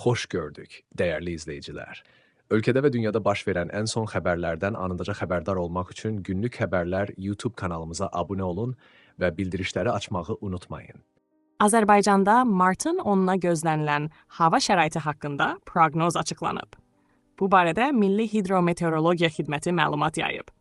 Xoş gördük, dəyərli izləyicilər. Ölkədə və dünyada baş verən ən son xəbərlərdən anındaca xəbərdar olmaq üçün Günlük Xəbərlər YouTube kanalımıza abunə olun və bildirişləri açmağı unutmayın. Azərbaycanda martın 10-na gözlənilən hava şəraiti haqqında proqnoz açıqlanıb. Bu barədə Milli Hidrometeorologiya Xidməti məlumat yayıb.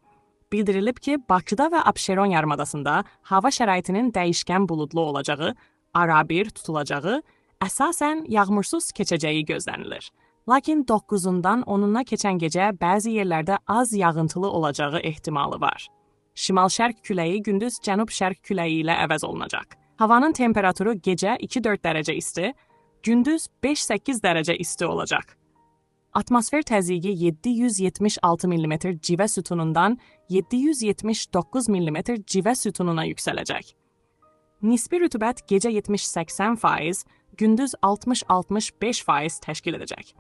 Bildirilib ki, Bakıda və Abşeron yarımadasında hava şəraitinin dəyişkən buludlu olacağı, arabir tutulacağı, əsasən yağmursuz keçəcəyi gözlənilir. Lakin 9-undan 10-una keçən gecə bəzi yerlərdə az yağıntılı olacağı ehtimalı var. Şimal-şərq küləyi gündüz cənub-şərq küləyi ilə əvəz olunacaq. Havanın temperaturu gecə 2-4 dərəcə isti, gündüz 5-8 dərəcə isti olacaq. Atmosfer təzyiqi 776 mm civə sütunundan 779 mm civə sütununa yüksələcək. Nisbi rütubət gecə 70-80%, gündüz 60-65% təşkil edəcək.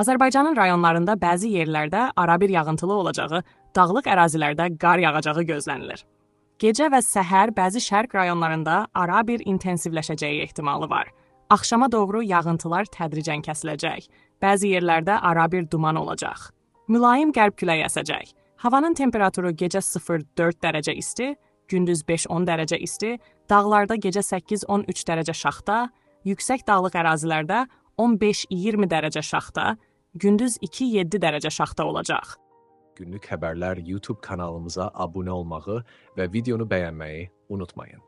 Azərbaycanın rayonlarında bəzi yerlərdə arabir yağıntılı olacağı, dağlıq ərazilərdə qar yağacağı gözlənilir. Gecə və səhər bəzi şərq rayonlarında arabir intensivləşəcəyi ehtimalı var. Axşama doğru yağıntılar tədricən kəsiləcək. Bəzi yerlərdə arabir duman olacaq. Mülayim qərb küləyi əsəcək. Havanın temperaturu gecə 0-4 dərəcə isti, gündüz 5-10 dərəcə isti, dağlarda gecə 8-13 dərəcə şaxta, yüksək dağlıq ərazilərdə 15-20 dərəcə şaxta, gündüz 2-7 dərəcə şaxta olacaq. Günlük Xəbərlər YouTube kanalımıza abunə olmağı və videonu bəyənməyi unutmayın.